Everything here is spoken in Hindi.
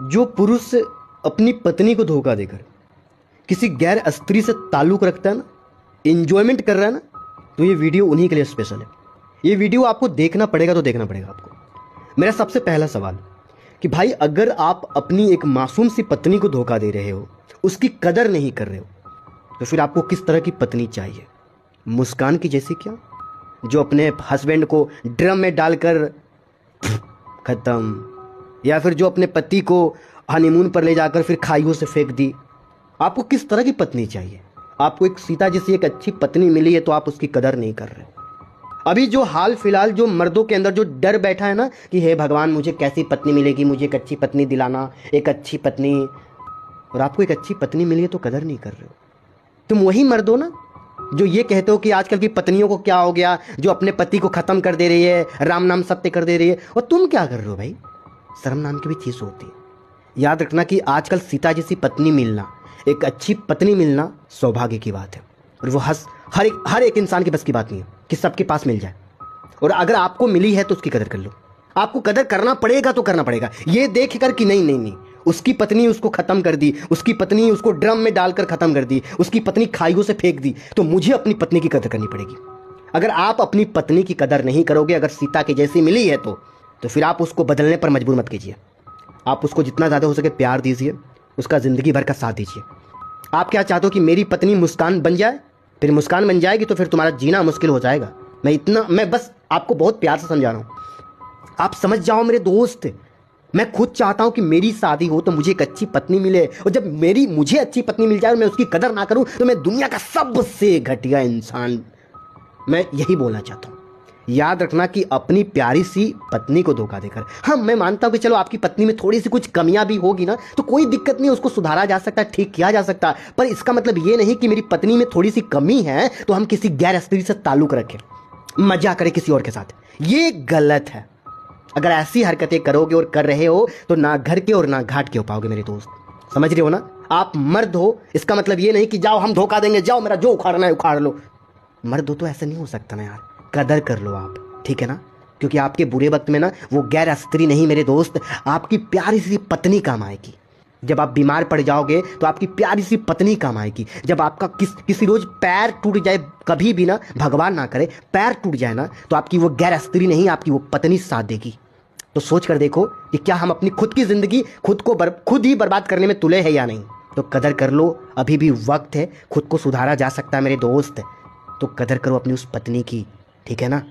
जो पुरुष अपनी पत्नी को धोखा देकर किसी गैर स्त्री से ताल्लुक़ रखता है ना, एंजॉयमेंट कर रहा है ना, तो ये वीडियो उन्हीं के लिए स्पेशल है। ये वीडियो आपको देखना पड़ेगा तो देखना पड़ेगा आपको। मेरा सबसे पहला सवाल कि भाई, अगर आप अपनी एक मासूम सी पत्नी को धोखा दे रहे हो, उसकी कदर नहीं कर रहे हो, तो फिर आपको किस तरह की पत्नी चाहिए? मुस्कान की जैसी क्या, जो अपने हस्बैंड को ड्रम में डालकर ख़त्म, या फिर जो अपने पति को हनीमून पर ले जाकर फिर खाइयों से फेंक दी? आपको किस तरह की पत्नी चाहिए? आपको एक सीता जैसी एक अच्छी पत्नी मिली है तो आप उसकी कदर नहीं कर रहे। अभी जो हाल फिलहाल जो मर्दों के अंदर जो डर बैठा है ना कि हे भगवान, मुझे कैसी पत्नी मिलेगी, मुझे एक अच्छी पत्नी दिलाना, एक अच्छी पत्नी, और आपको एक अच्छी पत्नी मिली है तो कदर नहीं कर रहे हो। तुम वही मर्द हो ना जो ये कहते हो कि आजकल की पत्नियों को क्या हो गया, जो अपने पति को ख़त्म कर दे रही है, राम नाम सत्य कर दे रही है, और तुम क्या कर रहे हो भाई? शर्म नाम की भी चीज़ होती है। याद रखना कि आजकल सीता जैसी पत्नी मिलना, एक अच्छी पत्नी मिलना सौभाग्य की बात है, और वो हर एक इंसान की बस की बात नहीं है कि सबके पास मिल जाए। और अगर आपको मिली है तो उसकी कदर कर लो। आपको कदर करना पड़ेगा तो करना पड़ेगा, ये देख कर कि नहीं नहीं नहीं, उसकी पत्नी उसको ख़त्म कर दी, उसकी पत्नी उसको ड्रम में डालकर ख़त्म कर दी, उसकी पत्नी खाइयों से फेंक दी, तो मुझे अपनी पत्नी की कदर करनी पड़ेगी। अगर आप अपनी पत्नी की कदर नहीं करोगे, अगर सीता की जैसी मिली है तो फिर आप उसको बदलने पर मजबूर मत कीजिए। आप उसको जितना ज़्यादा हो सके प्यार दीजिए, उसका ज़िंदगी भर का साथ दीजिए। आप क्या चाहते हो कि मेरी पत्नी मुस्कान बन जाए? फिर मुस्कान बन जाएगी तो फिर तुम्हारा जीना मुश्किल हो जाएगा। मैं बस आपको बहुत प्यार से समझा रहा हूँ, आप समझ जाओ मेरे दोस्त। मैं खुद चाहता हूँ कि मेरी शादी हो तो मुझे एक अच्छी पत्नी मिले, और जब मुझे अच्छी पत्नी मिल जाए और मैं उसकी कदर ना करूँ तो मैं दुनिया का सबसे घटिया इंसान। मैं यही बोलना चाहता हूँ। याद रखना कि अपनी प्यारी सी पत्नी को धोखा देकर, हाँ मैं मानता हूँ कि चलो आपकी पत्नी में थोड़ी सी कुछ कमियां भी होगी ना, तो कोई दिक्कत नहीं, उसको सुधारा जा सकता है, ठीक किया जा सकता है, पर इसका मतलब ये नहीं कि मेरी पत्नी में थोड़ी सी कमी है तो हम किसी गैर स्त्री से ताल्लुक रखें, मजा करें किसी और के साथ। ये गलत है। अगर ऐसी हरकतें करोगे और कर रहे हो तो ना घर के और ना घाट के हो पाओगे मेरे दोस्त। समझ रहे हो ना? आप मर्द हो, इसका मतलब ये नहीं कि जाओ हम धोखा देंगे, जाओ मेरा जो उखाड़ना है उखाड़ लो। मर्द हो तो ऐसा नहीं हो सकता ना यार, कदर कर लो आप, ठीक है ना? क्योंकि आपके बुरे वक्त में ना वो गैर स्त्री नहीं मेरे दोस्त, आपकी प्यारी सी पत्नी काम आएगी। जब आप बीमार पड़ जाओगे तो आपकी प्यारी सी पत्नी काम आएगी। जब आपका किसी रोज पैर टूट जाए, कभी भी ना, भगवान ना करे, पैर टूट जाए ना, तो आपकी वो गैर स्त्री नहीं, आपकी वो पत्नी साथ देगी। तो सोच कर देखो कि क्या हम अपनी खुद की जिंदगी खुद ही बर्बाद करने में तुले हैं या नहीं। तो कदर कर लो, अभी भी वक्त है, खुद को सुधारा जा सकता है मेरे दोस्त। तो कदर करो अपनी उस पत्नी की, ठीक है ना?